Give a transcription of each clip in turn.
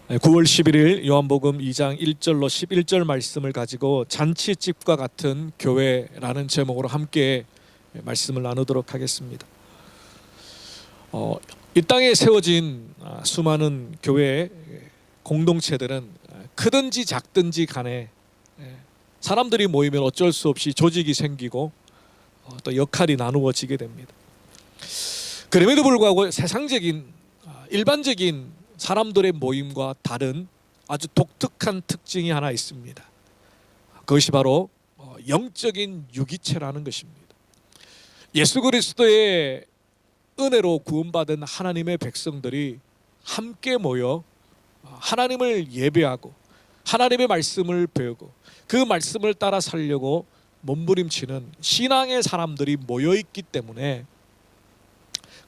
9월 11일 요한복음 2장 1절로 11절 말씀을 가지고 잔치집과 같은 교회라는 제목으로 함께 말씀을 나누도록 하겠습니다. 이 땅에 세워진 수많은 교회 공동체들은 크든지 작든지 간에 사람들이 모이면 어쩔 수 없이 조직이 생기고 또 역할이 나누어지게 됩니다. 그럼에도 불구하고 세상적인 일반적인 사람들의 모임과 다른 아주 독특한 특징이 하나 있습니다. 그것이 바로 영적인 유기체라는 것입니다. 예수 그리스도의 은혜로 구원받은 하나님의 백성들이 함께 모여 하나님을 예배하고 하나님의 말씀을 배우고 그 말씀을 따라 살려고 몸부림치는 신앙의 사람들이 모여있기 때문에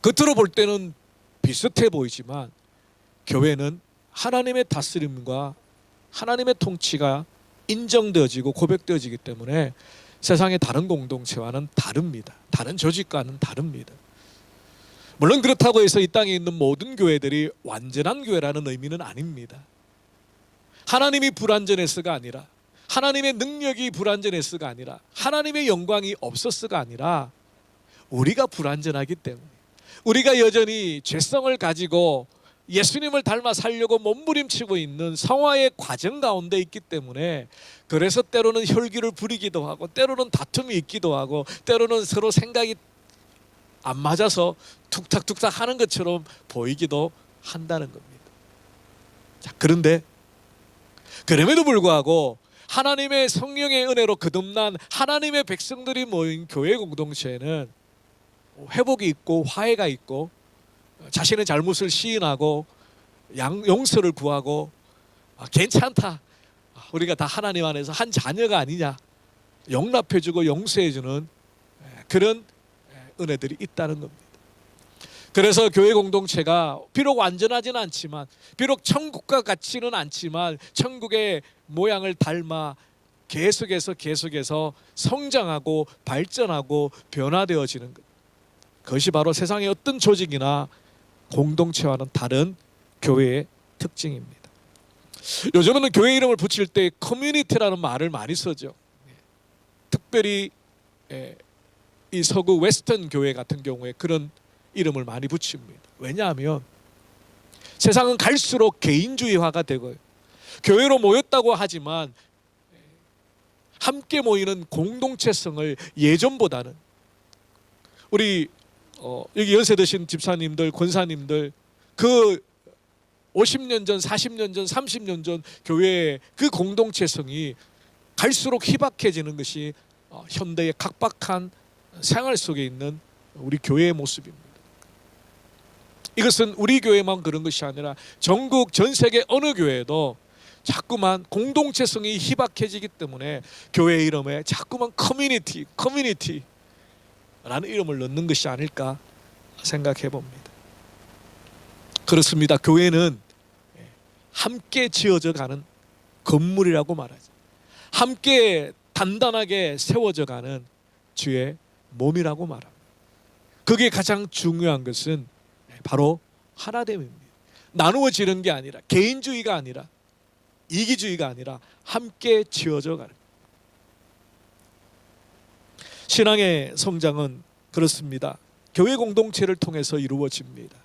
겉으로 볼 때는 비슷해 보이지만 교회는 하나님의 다스림과 하나님의 통치가 인정되어지고 고백되어지기 때문에 세상의 다른 공동체와는 다릅니다. 다른 조직과는 다릅니다. 물론 그렇다고 해서 이 땅에 있는 모든 교회들이 완전한 교회라는 의미는 아닙니다. 하나님이 불완전해서가 아니라 하나님의 능력이 불완전해서가 아니라 하나님의 영광이 없었어가 아니라 우리가 불완전하기 때문에 우리가 여전히 죄성을 가지고 예수님을 닮아 살려고 몸부림치고 있는 성화의 과정 가운데 있기 때문에 그래서 때로는 혈기를 부리기도 하고 때로는 다툼이 있기도 하고 때로는 서로 생각이 안 맞아서 툭탁툭탁 하는 것처럼 보이기도 한다는 겁니다. 자, 그런데 그럼에도 불구하고 하나님의 성령의 은혜로 거듭난 하나님의 백성들이 모인 교회 공동체에는 회복이 있고 화해가 있고 자신의 잘못을 시인하고 용서를 구하고 괜찮다, 우리가 다 하나님 안에서 한 자녀가 아니냐, 용납해주고 용서해주는 그런 은혜들이 있다는 겁니다. 그래서 교회 공동체가 비록 완전하지는 않지만 비록 천국과 같지는 않지만 천국의 모양을 닮아 계속해서 성장하고 발전하고 변화되어지는 것, 그것이 바로 세상의 어떤 조직이나 공동체와는 다른 교회의 특징입니다. 요즘에는 교회 이름을 붙일 때 커뮤니티라는 말을 많이 쓰죠. 특별히 이 서구 웨스턴 교회 같은 경우에 그런 이름을 많이 붙입니다. 왜냐하면 세상은 갈수록 개인주의화가 되고요, 교회로 모였다고 하지만 함께 모이는 공동체성을 예전보다는 우리 여기 연세 드신 집사님들, 권사님들 그 50년 전, 40년 전, 30년 전 교회의 그 공동체성이 갈수록 희박해지는 것이 현대의 각박한 생활 속에 있는 우리 교회의 모습입니다. 이것은 우리 교회만 그런 것이 아니라 전국 전 세계 어느 교회도 자꾸만 공동체성이 희박해지기 때문에 교회 이름에 자꾸만 커뮤니티라는 이름을 넣는 것이 아닐까 생각해 봅니다. 그렇습니다. 교회는 함께 지어져 가는 건물이라고 말하죠. 함께 단단하게 세워져 가는 주의 몸이라고 말합니다. 그게 가장 중요한 것은 바로 하나됨입니다. 나누어지는 게 아니라, 개인주의가 아니라, 이기주의가 아니라 함께 지어져 가는. 신앙의 성장은 그렇습니다. 교회 공동체를 통해서 이루어집니다.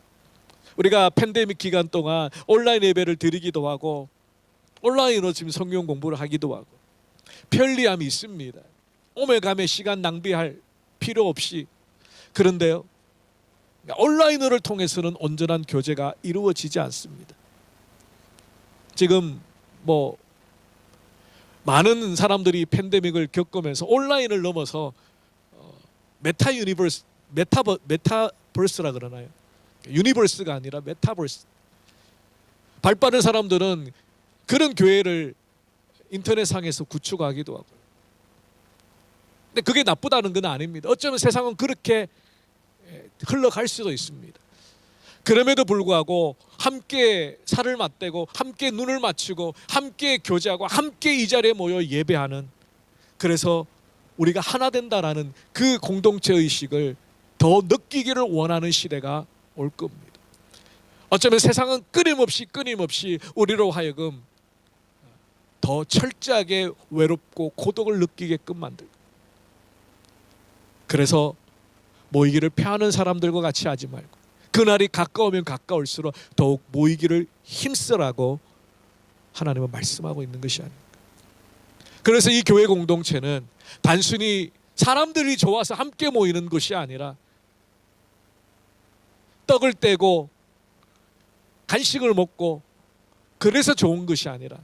우리가 팬데믹 기간 동안 온라인 예배를 드리기도 하고 온라인으로 지금 성경 공부를 하기도 하고 편리함이 있습니다. 오며 가며 시간 낭비할 필요 없이. 그런데요, 온라인을 통해서는 온전한 교제가 이루어지지 않습니다. 지금 많은 사람들이 팬데믹을 겪으면서 온라인을 넘어서 메타버스라 그러나요? 유니버스가 아니라 메타버스. 발빠른 사람들은 그런 교회를 인터넷상에서 구축하기도 하고. 근데 그게 나쁘다는 건 아닙니다. 어쩌면 세상은 그렇게 흘러갈 수도 있습니다. 그럼에도 불구하고 함께 살을 맞대고 함께 눈을 맞추고 함께 교제하고 함께 이 자리에 모여 예배하는, 그래서 우리가 하나 된다라는 그 공동체 의식을 더 느끼기를 원하는 시대가 올 겁니다. 어쩌면 세상은 끊임없이 우리로 하여금 더 철저하게 외롭고 고독을 느끼게끔 만들고, 그래서 모이기를 패하는 사람들과 같이 하지 말고 그날이 가까우면 가까울수록 더욱 모이기를 힘쓰라고 하나님은 말씀하고 있는 것이 아닙니까? 그래서 이 교회 공동체는 단순히 사람들이 좋아서 함께 모이는 것이 아니라 떡을 떼고 간식을 먹고 그래서 좋은 것이 아니라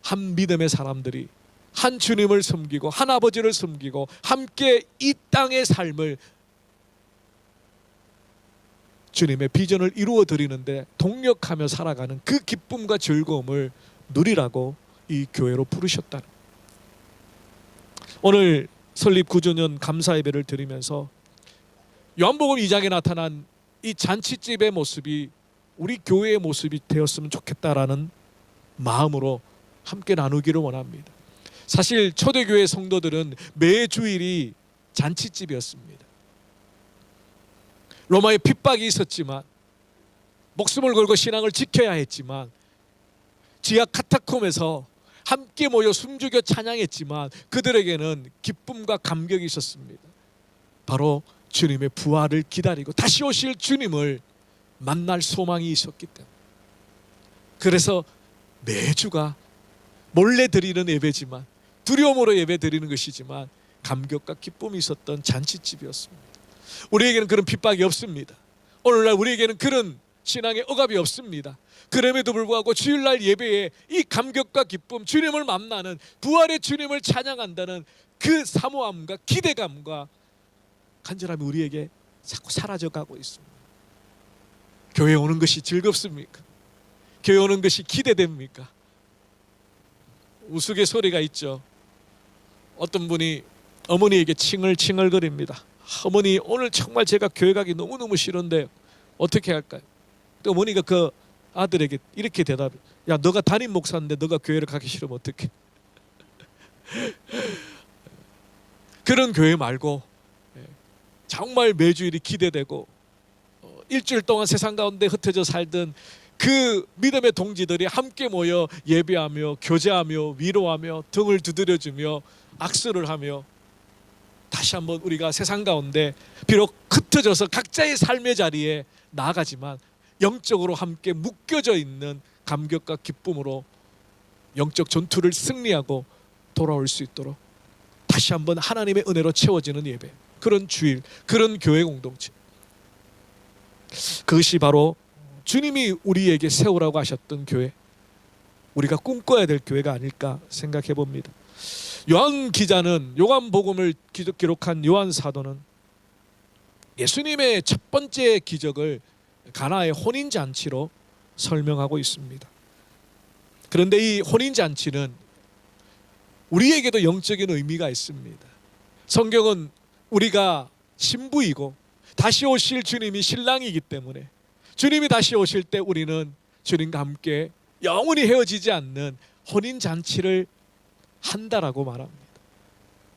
한 믿음의 사람들이 한 주님을 섬기고 한 아버지를 섬기고 함께 이 땅의 삶을 주님의 비전을 이루어 드리는데 동력하며 살아가는 그 기쁨과 즐거움을 누리라고 이 교회로 부르셨다는, 오늘 설립 9주년 감사 예배를 드리면서 요한복음 2장에 나타난 이 잔치집의 모습이 우리 교회의 모습이 되었으면 좋겠다라는 마음으로 함께 나누기를 원합니다. 사실 초대교회 성도들은 매 주일이 잔치집이었습니다. 로마의 핍박이 있었지만, 목숨을 걸고 신앙을 지켜야 했지만, 지하 카타콤에서 함께 모여 숨죽여 찬양했지만 그들에게는 기쁨과 감격이 있었습니다. 바로 주님의 부활을 기다리고 다시 오실 주님을 만날 소망이 있었기 때문에. 그래서 매주가 몰래 드리는 예배지만, 두려움으로 예배 드리는 것이지만 감격과 기쁨이 있었던 잔치집이었습니다. 우리에게는 그런 핍박이 없습니다. 오늘날 우리에게는 그런 신앙의 억압이 없습니다. 그럼에도 불구하고 주일날 예배에 이 감격과 기쁨, 주님을 만나는, 부활의 주님을 찬양한다는 그 사모함과 기대감과 간절함이 우리에게 자꾸 사라져가고 있습니다. 교회 오는 것이 즐겁습니까? 교회 오는 것이 기대됩니까? 우스갯소리가 있죠. 어떤 분이 어머니에게 칭얼칭얼거립니다. 어머니, 오늘 정말 제가 교회 가기 너무너무 싫은데 어떻게 할까요? 또 어머니가 그 아들에게 이렇게 대답해, 야, 너가 담임 목사인데 너가 교회를 가기 싫으면 어떡해? 그런 교회 말고 정말 매주일이 기대되고 일주일 동안 세상 가운데 흩어져 살던 그 믿음의 동지들이 함께 모여 예배하며 교제하며 위로하며 등을 두드려주며 악수를 하며 다시 한번 우리가 세상 가운데 비록 흩어져서 각자의 삶의 자리에 나아가지만 영적으로 함께 묶여져 있는 감격과 기쁨으로 영적 전투를 승리하고 돌아올 수 있도록 다시 한번 하나님의 은혜로 채워지는 예배, 그런 주일, 그런 교회 공동체, 그것이 바로 주님이 우리에게 세우라고 하셨던 교회, 우리가 꿈꿔야 될 교회가 아닐까 생각해 봅니다. 요한 기자는, 요한복음을 기록한 요한 사도는 예수님의 첫 번째 기적을 가나의 혼인잔치로 설명하고 있습니다. 그런데 이 혼인잔치는 우리에게도 영적인 의미가 있습니다. 성경은 우리가 신부이고 다시 오실 주님이 신랑이기 때문에 주님이 다시 오실 때 우리는 주님과 함께 영원히 헤어지지 않는 혼인잔치를 한다라고 말합니다.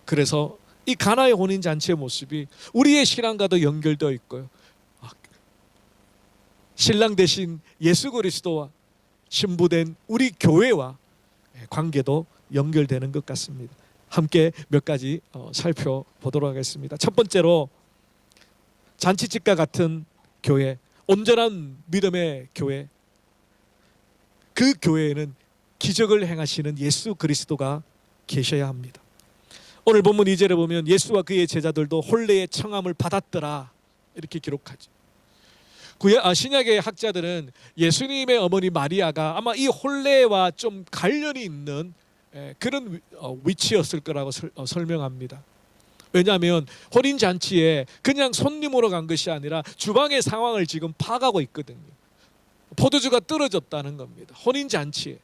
그래서 이 가나의 혼인잔치의 모습이 우리의 신앙과도 연결되어 있고요, 신랑 대신 예수 그리스도와 신부된 우리 교회와 관계도 연결되는 것 같습니다. 함께 몇 가지 살펴보도록 하겠습니다. 첫 번째로 잔치집과 같은 교회, 온전한 믿음의 교회, 그 교회에는 기적을 행하시는 예수 그리스도가 계셔야 합니다. 오늘 본문 2절에 보면 예수와 그의 제자들도 혼례의 청함을 받았더라 이렇게 기록하죠. 신약의 학자들은 예수님의 어머니 마리아가 아마 이 혼례와 좀 관련이 있는 그런 위치였을 거라고 설명합니다. 왜냐하면 혼인잔치에 그냥 손님으로 간 것이 아니라 주방의 상황을 지금 파악하고 있거든요. 포도주가 떨어졌다는 겁니다. 혼인잔치에.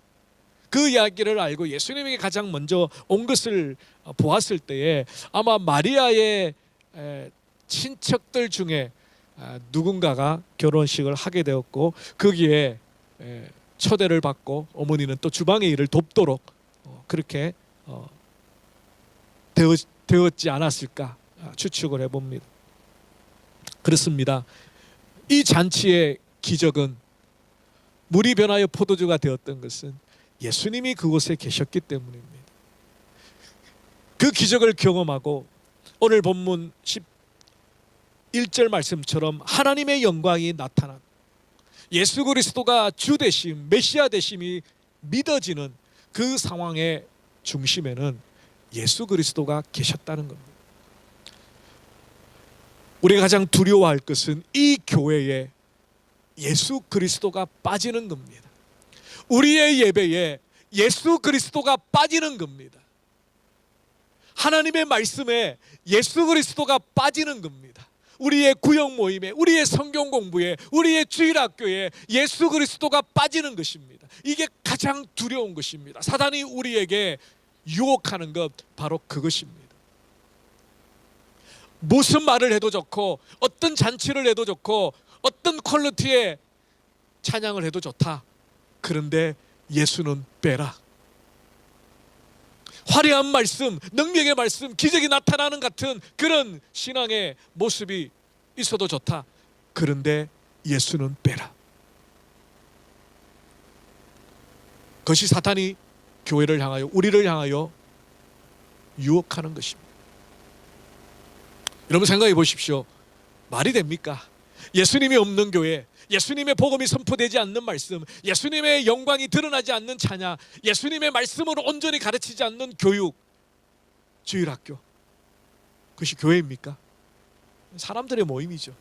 그 이야기를 알고 예수님에게 가장 먼저 온 것을 보았을 때에 아마 마리아의 친척들 중에 누군가가 결혼식을 하게 되었고 거기에 초대를 받고 어머니는 또 주방의 일을 돕도록 그렇게 되었지 않았을까 추측을 해봅니다. 그렇습니다. 이 잔치에 기적은 물이 변하여 포도주가 되었던 것은 예수님이 그곳에 계셨기 때문입니다. 그 기적을 경험하고 오늘 본문 11절 말씀처럼 하나님의 영광이 나타난 예수 그리스도가 주 되심, 메시아 되심이 믿어지는 그 상황의 중심에는 예수 그리스도가 계셨다는 겁니다. 우리가 가장 두려워할 것은 이 교회에 예수 그리스도가 빠지는 겁니다. 우리의 예배에 예수 그리스도가 빠지는 겁니다. 하나님의 말씀에 예수 그리스도가 빠지는 겁니다. 우리의 구역 모임에, 우리의 성경 공부에, 우리의 주일학교에 예수 그리스도가 빠지는 것입니다. 이게 가장 두려운 것입니다. 사단이 우리에게 유혹하는 것 바로 그것입니다. 무슨 말을 해도 좋고 어떤 잔치를 해도 좋고 어떤 퀄리티의 찬양을 해도 좋다. 그런데 예수는 빼라. 화려한 말씀, 능력의 말씀, 기적이 나타나는 같은 그런 신앙의 모습이 있어도 좋다. 그런데 예수는 빼라. 그것이 사탄이 교회를 향하여, 우리를 향하여 유혹하는 것입니다. 여러분 생각해 보십시오. 말이 됩니까? 예수님이 없는 교회, 예수님의 복음이 선포되지 않는 말씀, 예수님의 영광이 드러나지 않는 찬양, 예수님의 말씀으로 온전히 가르치지 않는 교육, 주일학교, 그것이 교회입니까? 사람들의 모임이죠.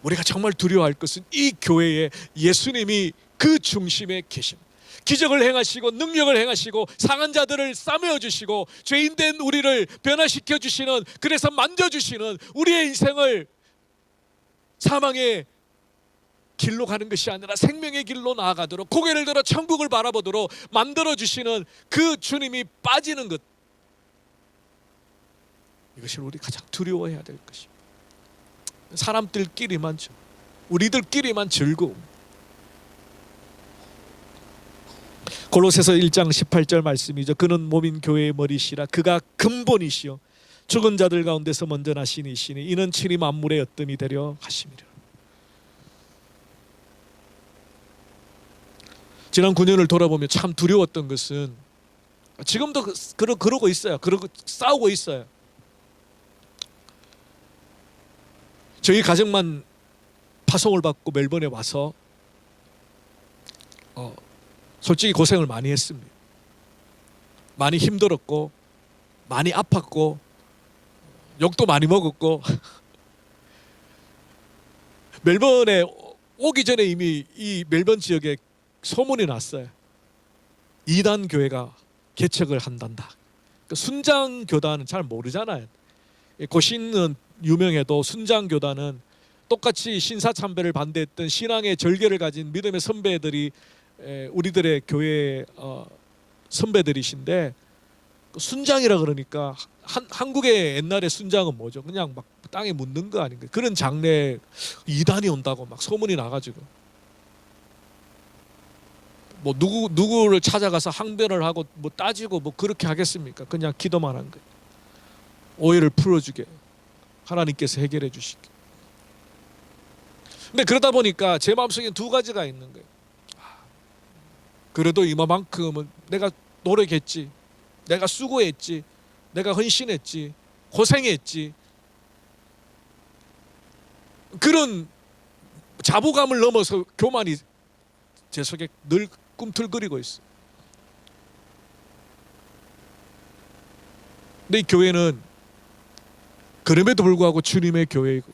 우리가 정말 두려워할 것은 이 교회에 예수님이 그 중심에 계십니다. 기적을 행하시고 능력을 행하시고 상한 자들을 싸매어 주시고 죄인된 우리를 변화시켜 주시는, 그래서 만져주시는, 우리의 인생을 사망의 길로 가는 것이 아니라 생명의 길로 나아가도록, 고개를 들어 천국을 바라보도록 만들어 주시는 그 주님이 빠지는 것, 이것이 우리 가장 두려워해야 될 것입니다. 사람들끼리만, 우리들끼리만 즐거움. 골로새서 1장 18절 말씀이죠. 그는 몸인 교회의 머리시라. 그가 근본이시요 죽은 자들 가운데서 먼저 나신 이시니 이는 친히 만물의 어뜸이 되려 하심이라. 지난 9년을 돌아보며 참 두려웠던 것은, 지금도 그러고 있어요. 그러고 싸우고 있어요. 저희 가정만 파송을 받고 멜번에 와서 솔직히 고생을 많이 했습니다. 많이 힘들었고 많이 아팠고 욕도 많이 먹었고 멜번에 오기 전에 이미 이 멜번 지역에 소문이 났어요. 이단 교회가 개척을 한단다. 순장 교단은 잘 모르잖아요. 고신은 유명해도 순장 교단은 똑같이 신사참배를 반대했던 신앙의 절개를 가진 믿음의 선배들이 우리들의 교회 선배들이신데, 순장이라 그러니까 한국의 옛날에 순장은 뭐죠? 그냥 막 땅에 묻는 거 아닌가? 그런 장례 이단이 온다고 막 소문이 나가지고 뭐 누구를 찾아가서 항변을 하고 뭐 따지고 뭐 그렇게 하겠습니까? 그냥 기도만 한 거예요. 오해를 풀어주게, 하나님께서 해결해 주시게. 근데 그러다 보니까 제 마음속에 두 가지가 있는 거예요. 그래도 이만큼은 내가 노력했지, 내가 수고했지, 내가 헌신했지, 고생했지, 그런 자부감을 넘어서 교만이 제 속에 늘 꿈틀거리고 있어요. 근데 이 교회는 그럼에도 불구하고 주님의 교회이고,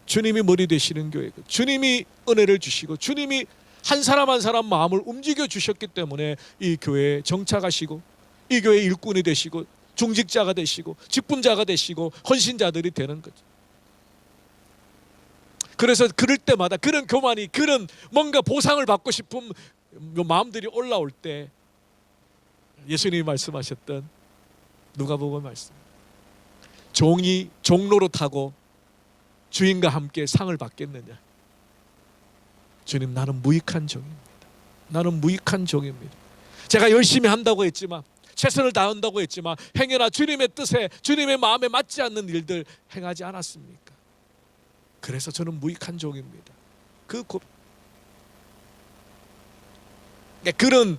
주님이 머리 되시는 교회이고, 주님이 은혜를 주시고, 주님이 한 사람 한 사람 마음을 움직여 주셨기 때문에 이 교회에 정착하시고, 이 교회의 일꾼이 되시고, 중직자가 되시고, 직분자가 되시고, 헌신자들이 되는 거죠. 그래서 그럴 때마다 그런 교만이, 그런 뭔가 보상을 받고 싶은 마음들이 올라올 때 예수님이 말씀하셨던 누가복음 말씀, 종이 종로로 타고 주인과 함께 상을 받겠느냐. 주님, 나는 무익한 종입니다. 나는 무익한 종입니다. 제가 열심히 한다고 했지만, 최선을 다한다고 했지만 행여나 주님의 뜻에, 주님의 마음에 맞지 않는 일들 행하지 않았습니까? 그래서 저는 무익한 종입니다. 그런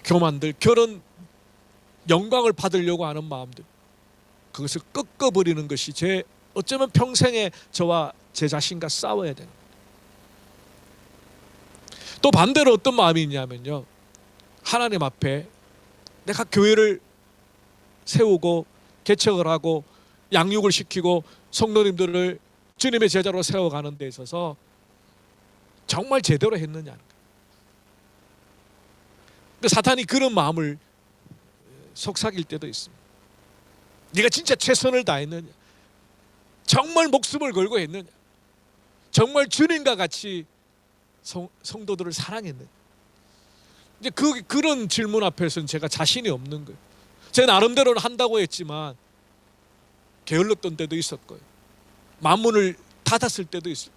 교만들, 그런 영광을 받으려고 하는 마음들, 그것을 꺾어버리는 것이 어쩌면 평생에 저와 제 자신과 싸워야 되는. 또 반대로 어떤 마음이 있냐면요, 하나님 앞에 내가 교회를 세우고 개척을 하고 양육을 시키고 성도님들을 주님의 제자로 세워가는 데 있어서 정말 제대로 했느냐. 근데 사탄이 그런 마음을 속삭일 때도 있습니다. 네가 진짜 최선을 다했느냐? 정말 목숨을 걸고 했느냐? 정말 주님과 같이 성도들을 사랑했느냐? 이제 그런 질문 앞에서는 제가 자신이 없는 거예요. 제 나름대로는 한다고 했지만 게을렀던 때도 있었고요. 만문을 닫았을 때도 있었고.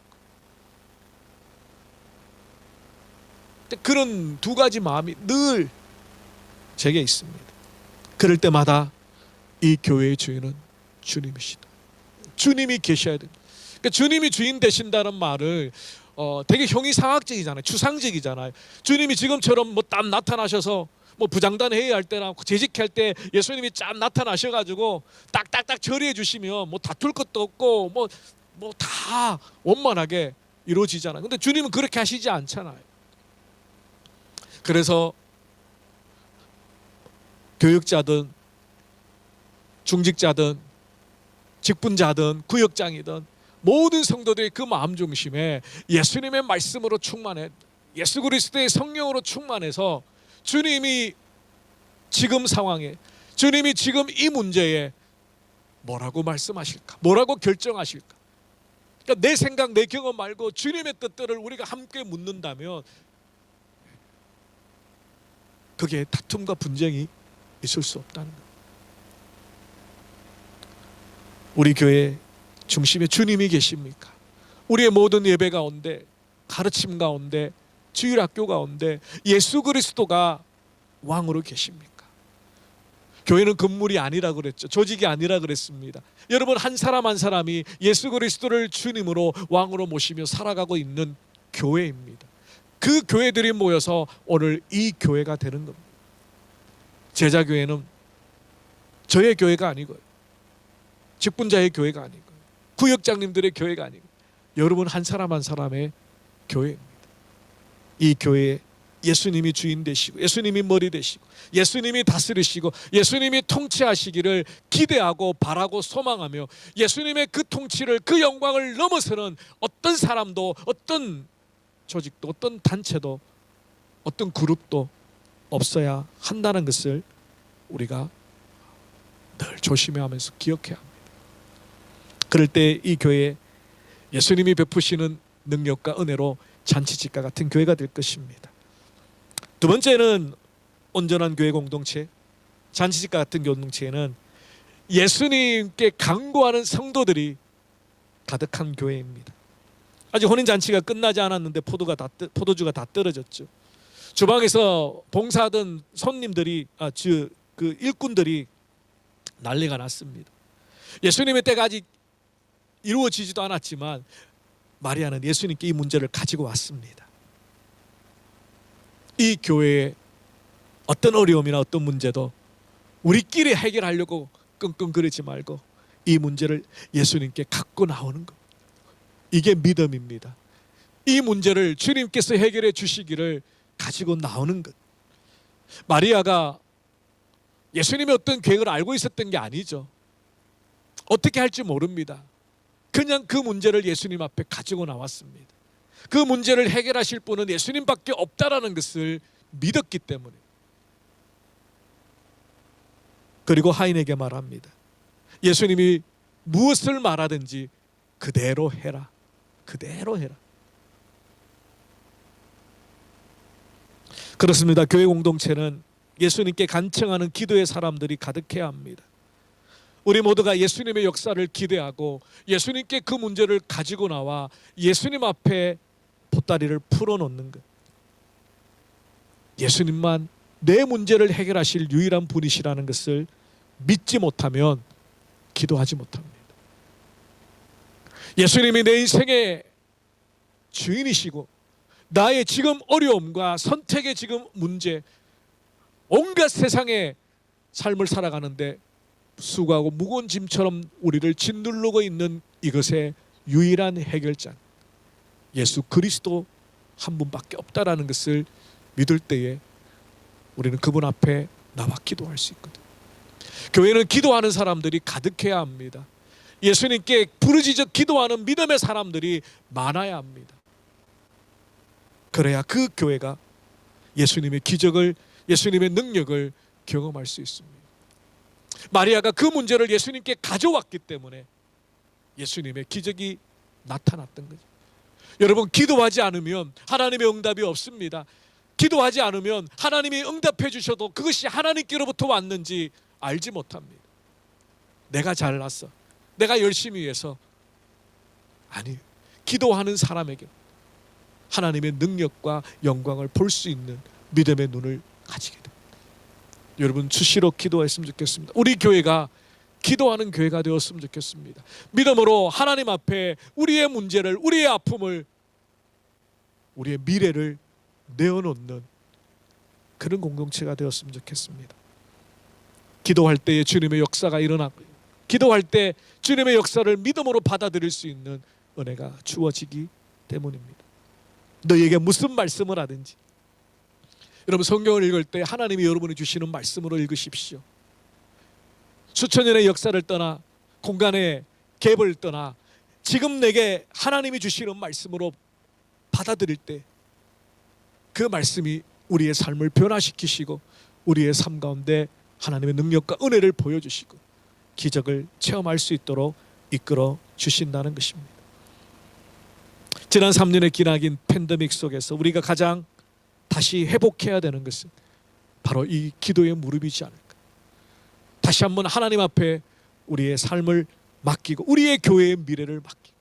그런 두 가지 마음이 늘 제게 있습니다. 그럴 때마다 이 교회의 주인은 주님이시다. 주님이 계셔야 됩니다. 그러니까 주님이 주인 되신다는 말을 되게 형이상학적이잖아요. 추상적이잖아요. 주님이 지금처럼 뭐 딱 나타나셔서 뭐 부장단 회의할 때나 재직할 때 예수님이 쫙 나타나셔가지고 딱딱딱 처리해 주시면 뭐 다툴 것도 없고 뭐 다 원만하게 이루어지잖아요. 근데 주님은 그렇게 하시지 않잖아요. 그래서 교육자든 중직자든 직분자든 구역장이든 모든 성도들이 그 마음 중심에 예수님의 말씀으로 충만해, 예수 그리스도의 성령으로 충만해서 주님이 지금 상황에, 주님이 지금 이 문제에 뭐라고 말씀하실까, 뭐라고 결정하실까. 그러니까 내 생각, 내 경험 말고 주님의 뜻들을 우리가 함께 묻는다면 그게 다툼과 분쟁이 있을 수 없다는 거예요. 우리 교회 중심에 주님이 계십니까? 우리의 모든 예배 가운데, 가르침 가운데, 주일학교 가운데 예수 그리스도가 왕으로 계십니까? 교회는 건물이 아니라 그랬죠. 조직이 아니라 그랬습니다. 여러분, 한 사람 한 사람이 예수 그리스도를 주님으로 왕으로 모시며 살아가고 있는 교회입니다. 그 교회들이 모여서 오늘 이 교회가 되는 겁니다. 제자교회는 저의 교회가 아니고요, 직분자의 교회가 아니고, 구역장님들의 교회가 아니고, 여러분 한 사람 한 사람의 교회입니다. 이 교회에 예수님이 주인 되시고, 예수님이 머리 되시고, 예수님이 다스리시고, 예수님이 통치하시기를 기대하고 바라고 소망하며, 예수님의 그 통치를, 그 영광을 넘어서는 어떤 사람도, 어떤 조직도, 어떤 단체도, 어떤 그룹도 없어야 한다는 것을 우리가 늘 조심해하면서 기억해야 합니다. 그럴 때 이 교회에 예수님이 베푸시는 능력과 은혜로 잔치집과 같은 교회가 될 것입니다. 두 번째는 온전한 교회 공동체, 잔치집과 같은 공동체에는 예수님께 간구하는 성도들이 가득한 교회입니다. 아직 혼인잔치가 끝나지 않았는데 포도주가 다 떨어졌죠. 주방에서 봉사하던 손님들이, 그 일꾼들이 난리가 났습니다. 예수님의 때가 아직 이루어지지도 않았지만 마리아는 예수님께 이 문제를 가지고 왔습니다. 이 교회에 어떤 어려움이나 어떤 문제도 우리끼리 해결하려고 끙끙거리지 말고 이 문제를 예수님께 갖고 나오는 것, 이게 믿음입니다. 이 문제를 주님께서 해결해 주시기를 가지고 나오는 것. 마리아가 예수님의 어떤 계획을 알고 있었던 게 아니죠. 어떻게 할지 모릅니다. 그냥 그 문제를 예수님 앞에 가지고 나왔습니다. 그 문제를 해결하실 분은 예수님밖에 없다라는 것을 믿었기 때문에. 그리고 하인에게 말합니다. 예수님이 무엇을 말하든지 그대로 해라. 그대로 해라. 그렇습니다. 교회 공동체는 예수님께 간청하는 기도의 사람들이 가득해야 합니다. 우리 모두가 예수님의 역사를 기대하고 예수님께 그 문제를 가지고 나와 예수님 앞에 보따리를 풀어놓는 것. 예수님만 내 문제를 해결하실 유일한 분이시라는 것을 믿지 못하면 기도하지 못합니다. 예수님이 내 인생의 주인이시고 나의 지금 어려움과 선택의 지금 문제, 온갖 세상의 삶을 살아가는데 수고하고 무거운 짐처럼 우리를 짓누르고 있는 이것의 유일한 해결자 예수 그리스도 한 분밖에 없다라는 것을 믿을 때에 우리는 그분 앞에 나와 기도할 수 있거든요. 교회는 기도하는 사람들이 가득해야 합니다. 예수님께 부르짖어 기도하는 믿음의 사람들이 많아야 합니다. 그래야 그 교회가 예수님의 기적을, 예수님의 능력을 경험할 수 있습니다. 마리아가 그 문제를 예수님께 가져왔기 때문에 예수님의 기적이 나타났던 거죠. 여러분, 기도하지 않으면 하나님의 응답이 없습니다. 기도하지 않으면 하나님이 응답해 주셔도 그것이 하나님께로부터 왔는지 알지 못합니다. 내가 잘났어, 내가 열심히 해서, 아니, 기도하는 사람에게 하나님의 능력과 영광을 볼 수 있는 믿음의 눈을 가지게 됩니다. 여러분, 수시로 기도했으면 좋겠습니다. 우리 교회가 기도하는 교회가 되었으면 좋겠습니다. 믿음으로 하나님 앞에 우리의 문제를, 우리의 아픔을, 우리의 미래를 내어놓는 그런 공동체가 되었으면 좋겠습니다. 기도할 때에 주님의 역사가 일어나고, 기도할 때 주님의 역사를 믿음으로 받아들일 수 있는 은혜가 주어지기 때문입니다. 너희에게 무슨 말씀을 하든지, 여러분, 성경을 읽을 때 하나님이 여러분이 주시는 말씀으로 읽으십시오. 수천 년의 역사를 떠나, 공간의 갭을 떠나 지금 내게 하나님이 주시는 말씀으로 받아들일 때 그 말씀이 우리의 삶을 변화시키시고 우리의 삶 가운데 하나님의 능력과 은혜를 보여주시고 기적을 체험할 수 있도록 이끌어 주신다는 것입니다. 지난 3년의 기나긴 팬데믹 속에서 우리가 가장 다시 회복해야 되는 것은 바로 이 기도의 무릎이지 않을까. 다시 한번 하나님 앞에 우리의 삶을 맡기고 우리의 교회의 미래를 맡기고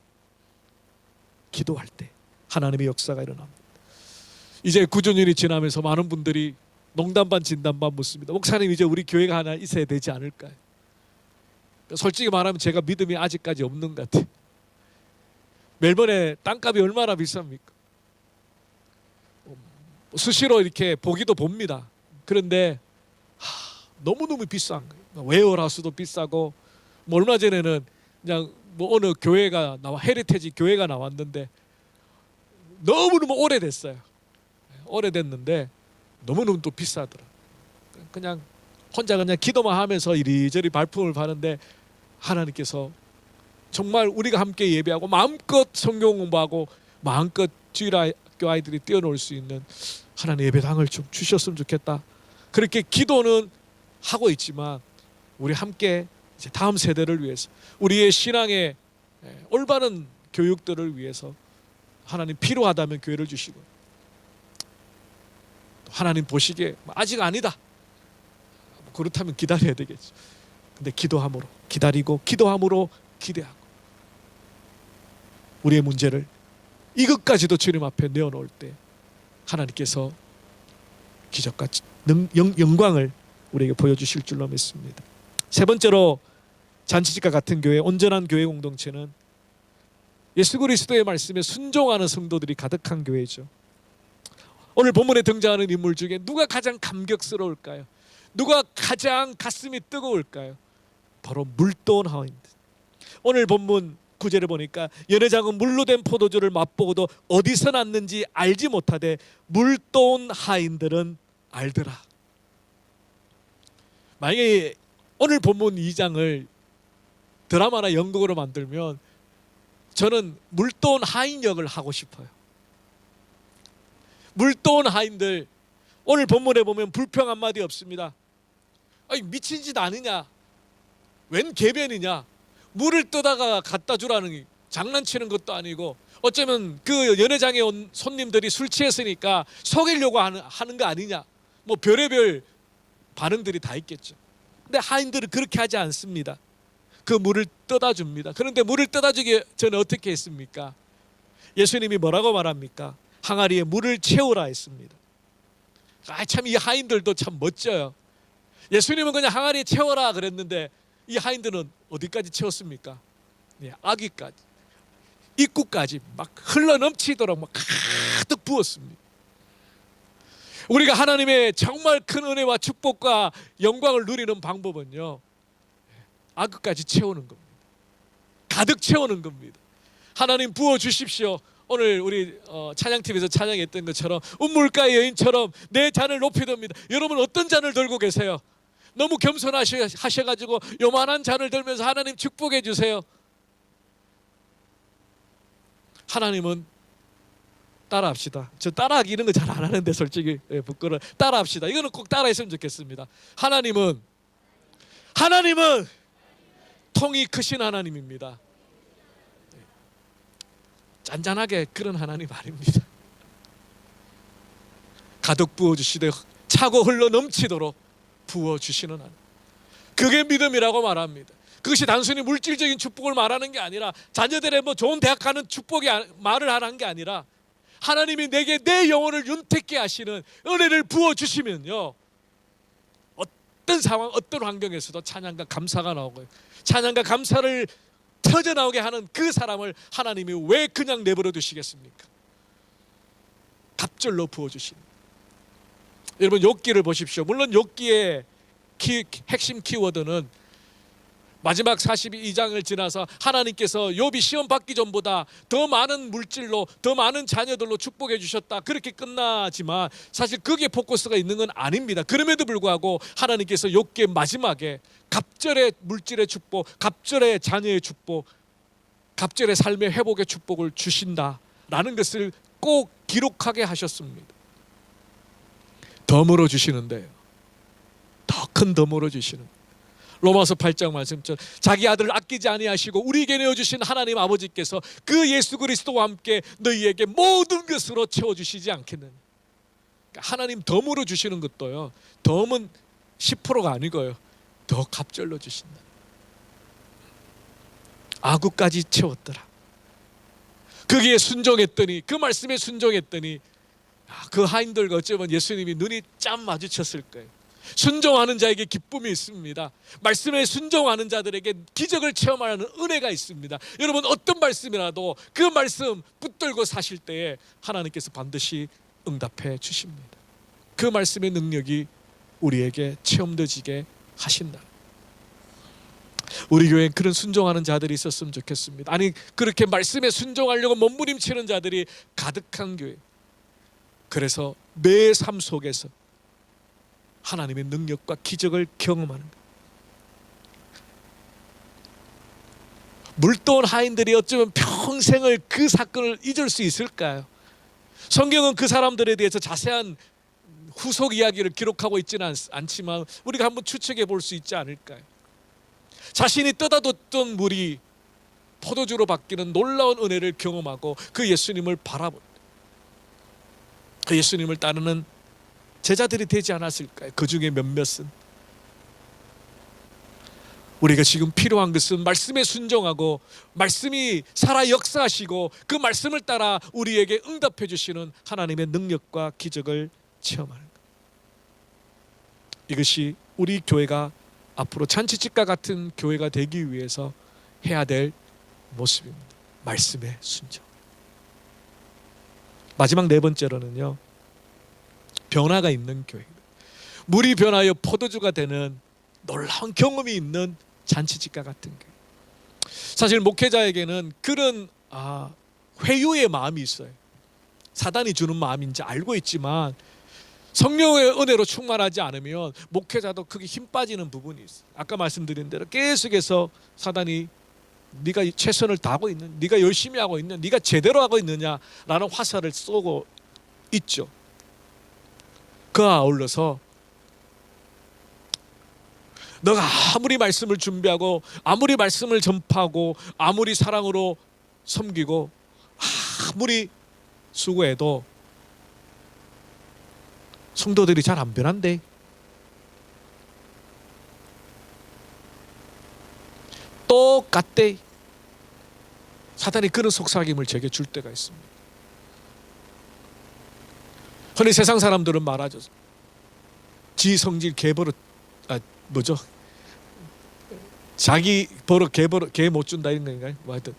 기도할 때 하나님의 역사가 일어납니다. 이제 9주년이 지나면서 많은 분들이 농담 반 진담 반 묻습니다. 목사님, 이제 우리 교회가 하나 있어야 되지 않을까요? 솔직히 말하면 제가 믿음이 아직까지 없는 것 같아요. 멜번의 땅값이 얼마나 비쌉니까? 수시로 이렇게 보기도 봅니다. 그런데 너무너무 비싼 거예요. 웨어하우스도 비싸고, 뭐 얼마 전에는 그냥 뭐 어느 교회가 헤리테지 교회가 나왔는데 너무너무 오래됐어요. 오래됐는데 너무너무 또 비싸더라. 그냥 혼자 그냥 기도만 하면서 이리저리 발품을 파는데 하나님께서 정말 우리가 함께 예배하고 마음껏 성경 공부하고 마음껏 주일학교 아이들이 뛰어놀 수 있는 하나님의 예배당을 좀 주셨으면 좋겠다. 그렇게 기도는 하고 있지만 우리 함께 이제 다음 세대를 위해서, 우리의 신앙의 올바른 교육들을 위해서 하나님 필요하다면 교회를 주시고, 하나님 보시기에 아직 아니다, 그렇다면 기다려야 되겠죠. 근데 기도함으로 기다리고 기도함으로 기대하고 우리의 문제를 이것까지도 주님 앞에 내어놓을 때 하나님께서 기적과 영광을 우리에게 보여주실 줄로 믿습니다. 세 번째로, 잔치집과 같은 교회, 온전한 교회 공동체는 예수 그리스도의 말씀에 순종하는 성도들이 가득한 교회죠. 오늘 본문에 등장하는 인물 중에 누가 가장 감격스러울까요? 누가 가장 가슴이 뜨거울까요? 바로 물도온 하인들. 오늘 본문 9절에 보니까 연회장은 물로 된 포도주를 맛보고도 어디서 났는지 알지 못하되 물도온 하인들은 알더라. 만약에 오늘 본문 2장을 드라마나 연극으로 만들면 저는 물도온 하인 역을 하고 싶어요. 물도온 하인들, 오늘 본문에 보면 불평 한마디 없습니다. 아니, 미친 짓 아니냐, 웬 개변이냐, 물을 떠다가 갖다 주라는, 장난치는 것도 아니고, 어쩌면 그 연회장에 온 손님들이 술 취했으니까 속이려고 하는 거 아니냐, 뭐 별의별 반응들이 다 있겠죠. 근데 하인들은 그렇게 하지 않습니다. 그 물을 떠다 줍니다. 그런데 물을 떠다 주기 전에 어떻게 했습니까? 예수님이 뭐라고 말합니까? 항아리에 물을 채우라 했습니다. 참, 이 하인들도 참 멋져요. 예수님은 그냥 항아리에 채워라 그랬는데 이 하인들은 어디까지 채웠습니까? 네, 아귀까지. 입구까지 막 흘러넘치도록 막 가득 부었습니다. 우리가 하나님의 정말 큰 은혜와 축복과 영광을 누리는 방법은요, 아그까지 채우는 겁니다. 가득 채우는 겁니다. 하나님 부어주십시오. 오늘 우리 찬양팀에서 찬양했던 것처럼 운물가의 여인처럼 내 잔을 높이 듭니다. 여러분 어떤 잔을 들고 계세요? 너무 겸손하셔가지고 요만한 잔을 들면서 하나님 축복해 주세요. 하나님은 따라합시다. 저 따라하기 이런 거 잘 안 하는데 솔직히 부끄러워. 따라합시다. 이거는 꼭 따라했으면 좋겠습니다. 하나님은 통이 크신 하나님입니다. 짠짠하게 그런 하나님 아닙니다. 가득 부어주시되 차고 흘러 넘치도록 부어주시는 하나님, 그게 믿음이라고 말합니다. 그것이 단순히 물질적인 축복을 말하는 게 아니라 자녀들의 뭐 좋은 대학 가는 축복이 말을 하는 게 아니라 하나님이 내게 내 영혼을 윤택케 하시는 은혜를 부어주시면요, 어떤 상황 어떤 환경에서도 찬양과 감사가 나오고요, 찬양과 감사를 터져나오게 하는 그 사람을 하나님이 왜 그냥 내버려 두시겠습니까? 갑절로 부어주십니다. 여러분 욥기를 보십시오. 물론 욥기의 핵심 키워드는 마지막 42장을 지나서 하나님께서 욥이 시험 받기 전보다 더 많은 물질로 더 많은 자녀들로 축복해 주셨다, 그렇게 끝나지만 사실 거기에 포커스가 있는 건 아닙니다. 그럼에도 불구하고 하나님께서 욥기의 마지막에 갑절의 물질의 축복, 갑절의 자녀의 축복, 갑절의 삶의 회복의 축복을 주신다라는 것을 꼭 기록하게 하셨습니다. 덤으로 주시는데요, 더 큰 덤으로 주시는, 로마서 8장 말씀처럼 자기 아들을 아끼지 아니하시고 우리에게 내어주신 하나님 아버지께서 그 예수 그리스도와 함께 너희에게 모든 것으로 채워주시지 않겠느냐. 그러니까 하나님 덤으로 주시는 것도요, 덤은 10%가 아니고요, 더 갑절로 주신다. 아구까지 채웠더라. 거기에 순종했더니, 그 말씀에 순종했더니 그 하인들과 어쩌면 예수님이 눈이 짠 마주쳤을 거예요. 순종하는 자에게 기쁨이 있습니다. 말씀에 순종하는 자들에게 기적을 체험하는 은혜가 있습니다. 여러분 어떤 말씀이라도 그 말씀 붙들고 사실 때에 하나님께서 반드시 응답해 주십니다. 그 말씀의 능력이 우리에게 체험되지게 하신다. 우리 교회엔 그런 순종하는 자들이 있었으면 좋겠습니다. 아니 그렇게 말씀에 순종하려고 몸부림치는 자들이 가득한 교회. 그래서 내 삶 속에서 하나님의 능력과 기적을 경험하는 것. 물도온 하인들이 어쩌면 평생을 그 사건을 잊을 수 있을까요? 성경은 그 사람들에 대해서 자세한 후속 이야기를 기록하고 있지는 않지만 우리가 한번 추측해 볼 수 있지 않을까요? 자신이 떠다뒀던 물이 포도주로 바뀌는 놀라운 은혜를 경험하고 그 예수님을 바라본, 그 예수님을 따르는 제자들이 되지 않았을까요? 그 중에 몇몇은. 우리가 지금 필요한 것은 말씀에 순종하고 말씀이 살아 역사하시고 그 말씀을 따라 우리에게 응답해 주시는 하나님의 능력과 기적을 체험하는 것. 이것이 우리 교회가 앞으로 잔치집과 같은 교회가 되기 위해서 해야 될 모습입니다. 말씀에 순종. 마지막 네 번째로는요, 변화가 있는 교회입니다. 물이 변하여 포도주가 되는 놀라운 경험이 있는 잔치집과 같은 교회. 사실 목회자에게는 그런 회유의 마음이 있어요. 사단이 주는 마음인지 알고 있지만 성령의 은혜로 충만하지 않으면 목회자도 크게 힘 빠지는 부분이 있어요. 아까 말씀드린 대로 계속해서 사단이 네가 최선을 다하고 있는, 네가 열심히 하고 있는, 네가 제대로 하고 있느냐라는 화살을 쏘고 있죠. 그와 아울러서 너가 아무리 말씀을 준비하고 아무리 말씀을 전파하고 아무리 사랑으로 섬기고 아무리 수고해도 성도들이 잘 안 변한대. 똑같대. 사단이 그런 속삭임을 제게 줄 때가 있습니다. 흔히 세상 사람들은 말하죠. 지 성질 개 버릇, 뭐죠? 자기 버릇 개 못 준다 이런 건가요? 뭐 하여튼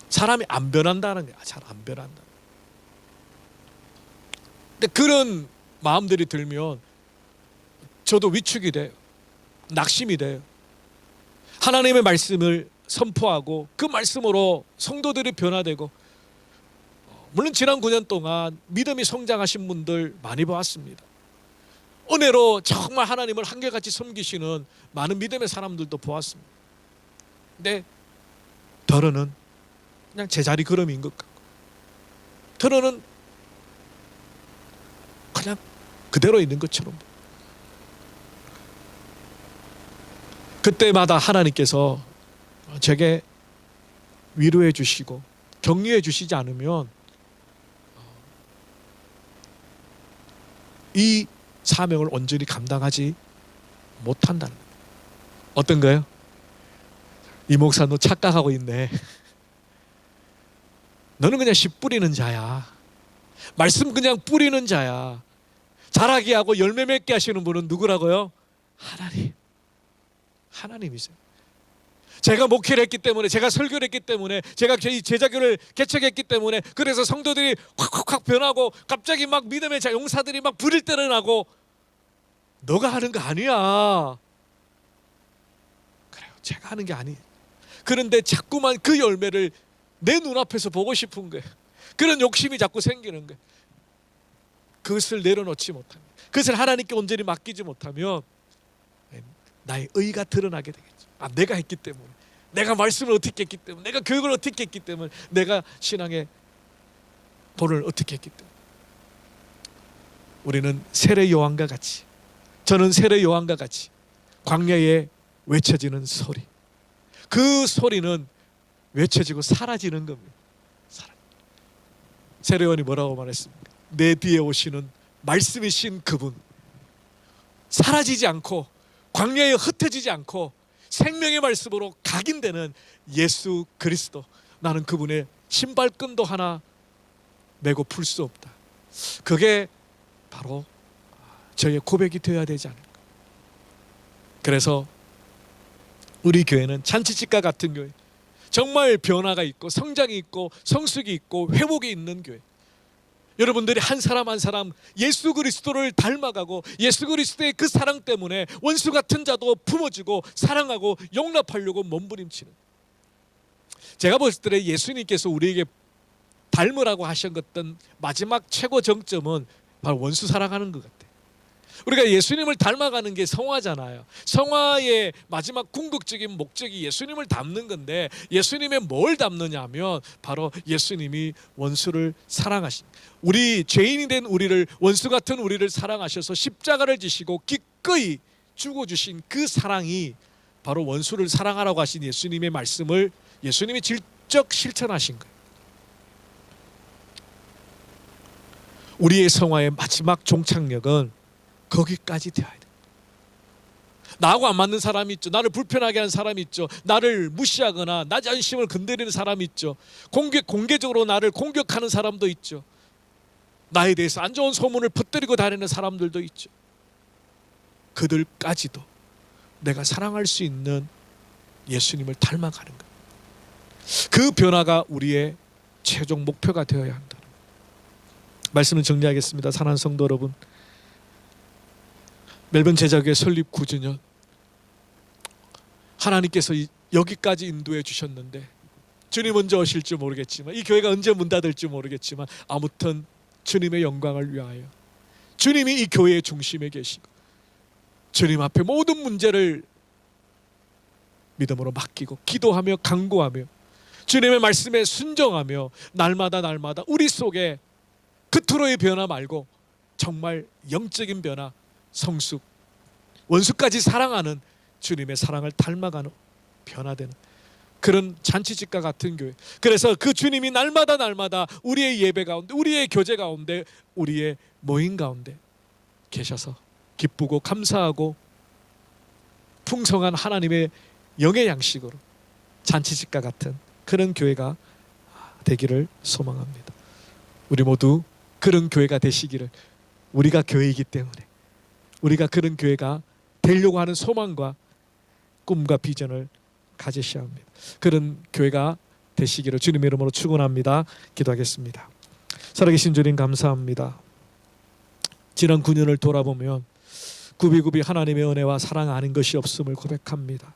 사람이 안 변한다는 거야. 잘 안 변한다. 근데 그런 마음들이 들면 저도 위축이 돼요. 낙심이 돼요. 하나님의 말씀을 선포하고 그 말씀으로 성도들이 변화되고, 물론 지난 9년 동안 믿음이 성장하신 분들 많이 보았습니다. 은혜로 정말 하나님을 한결같이 섬기시는 많은 믿음의 사람들도 보았습니다. 근데 더러는 그냥 제자리 걸음인 것 같고, 더러는 그냥 그대로 있는 것처럼. 그때마다 하나님께서 제게 위로해 주시고 격려해 주시지 않으면 이 사명을 온전히 감당하지 못한다는 거예요. 어떤 거예요? 이 목사 너 착각하고 있네. 너는 그냥 씨 뿌리는 자야. 말씀 그냥 뿌리는 자야. 자라게 하고 열매 맺게 하시는 분은 누구라고요? 하나님이세요. 제가 목회를 했기 때문에, 제가 설교를 했기 때문에, 제가 제자교를 개척했기 때문에, 그래서 성도들이 확 변하고 갑자기 막 믿음의 용사들이 막 불일 때를 나고, 너가 하는 거 아니야. 그래요, 제가 하는 게 아니에요. 그런데 자꾸만 그 열매를 내 눈앞에서 보고 싶은 거예요. 그런 욕심이 자꾸 생기는 거예요. 그것을 내려놓지 못하면, 그것을 하나님께 온전히 맡기지 못하면 나의 의가 드러나게 되겠죠. 내가 했기 때문에, 내가 말씀을 어떻게 했기 때문에, 내가 교육을 어떻게 했기 때문에, 내가 신앙의 본을 어떻게 했기 때문에. 우리는 세례 요한과 같이, 저는 세례 요한과 같이 광야에 외쳐지는 소리, 그 소리는 외쳐지고 사라지는 겁니다. 세례 요한이 뭐라고 말했습니까? 내 뒤에 오시는 말씀이신 그분, 사라지지 않고 광야에 흩어지지 않고 생명의 말씀으로 각인되는 예수 그리스도, 나는 그분의 신발끈도 하나 메고 풀 수 없다. 그게 바로 저의 고백이 되어야 되지 않을까. 그래서 우리 교회는 잔치집과 같은 교회, 정말 변화가 있고 성장이 있고 성숙이 있고 회복이 있는 교회. 여러분들이 한 사람 한 사람 예수 그리스도를 닮아가고, 예수 그리스도의 그 사랑 때문에 원수 같은 자도 품어주고 사랑하고 용납하려고 몸부림치는, 제가 봤을 때 예수님께서 우리에게 닮으라고 하셨던 마지막 최고 정점은 바로 원수 사랑하는 것 같아요. 우리가 예수님을 닮아가는 게 성화잖아요. 성화의 마지막 궁극적인 목적이 예수님을 닮는 건데, 예수님의 뭘 닮느냐 하면 바로 예수님이 원수를 사랑하신, 우리 죄인이 된 우리를, 원수 같은 우리를 사랑하셔서 십자가를 지시고 기꺼이 죽어주신 그 사랑이 바로 원수를 사랑하라고 하신 예수님의 말씀을 예수님이 직접 실천하신 거예요. 우리의 성화의 마지막 종착역은 거기까지 되어야 돼. 나하고 안 맞는 사람이 있죠. 나를 불편하게 하는 사람이 있죠. 나를 무시하거나 나 자신심을 건드리는 사람이 있죠. 공개적으로 나를 공격하는 사람도 있죠. 나에 대해서 안 좋은 소문을 퍼뜨리고 다니는 사람들도 있죠. 그들까지도 내가 사랑할 수 있는 예수님을 닮아가는 것, 그 변화가 우리의 최종 목표가 되어야 한다. 말씀을 정리하겠습니다. 사랑하는 성도 여러분, 멜번 제자교회 설립 9주년, 하나님께서 여기까지 인도해 주셨는데, 주님 언제 오실지 모르겠지만, 이 교회가 언제 문 닫을지 모르겠지만, 아무튼 주님의 영광을 위하여 주님이 이 교회의 중심에 계시고, 주님 앞에 모든 문제를 믿음으로 맡기고 기도하며 간구하며 주님의 말씀에 순종하며 날마다 우리 속에 겉으로의 변화 말고 정말 영적인 변화, 성숙, 원수까지 사랑하는 주님의 사랑을 닮아가는, 변화되는 그런 잔치집과 같은 교회. 그래서 그 주님이 날마다 우리의 예배 가운데, 우리의 교제 가운데, 우리의 모임 가운데 계셔서 기쁘고 감사하고 풍성한 하나님의 영의 양식으로 잔치집과 같은 그런 교회가 되기를 소망합니다. 우리 모두 그런 교회가 되시기를, 우리가 교회이기 때문에 우리가 그런 교회가 되려고 하는 소망과 꿈과 비전을 가지셔야 합니다. 그런 교회가 되시기를 주님의 이름으로 축원합니다. 기도하겠습니다. 살아계신 주님 감사합니다. 지난 9년을 돌아보면 굽이굽이 하나님의 은혜와 사랑 아닌 것이 없음을 고백합니다.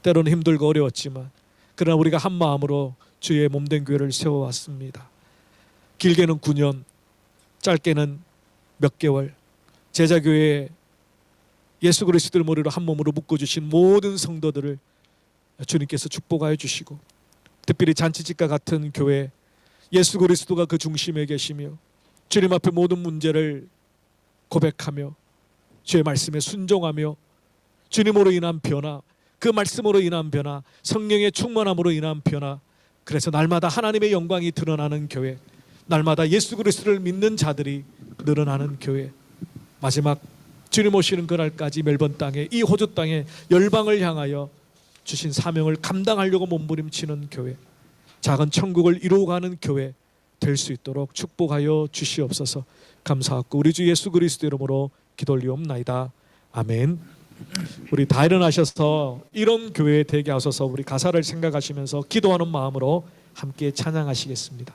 때로는 힘들고 어려웠지만 그러나 우리가 한 마음으로 주의 몸된 교회를 세워왔습니다. 길게는 9년, 짧게는 몇 개월, 제자교회에 예수 그리스도를 머리로 한 몸으로 묶어주신 모든 성도들을 주님께서 축복하여 주시고, 특별히 잔치집과 같은 교회, 예수 그리스도가 그 중심에 계시며 주님 앞에 모든 문제를 고백하며 주의 말씀에 순종하며 주님으로 인한 변화, 그 말씀으로 인한 변화, 성령의 충만함으로 인한 변화, 그래서 날마다 하나님의 영광이 드러나는 교회, 날마다 예수 그리스도를 믿는 자들이 늘어나는 교회, 마지막 주님 오시는 그날까지 멜번 땅에, 이 호주 땅에 열방을 향하여 주신 사명을 감당하려고 몸부림치는 교회, 작은 천국을 이루어가는 교회 될 수 있도록 축복하여 주시옵소서. 감사하고 우리 주 예수 그리스도 이름으로 기도 올리옵나이다. 아멘. 우리 다 일어나셔서 이런 교회에 되게 하소서. 우리 가사를 생각하시면서 기도하는 마음으로 함께 찬양하시겠습니다.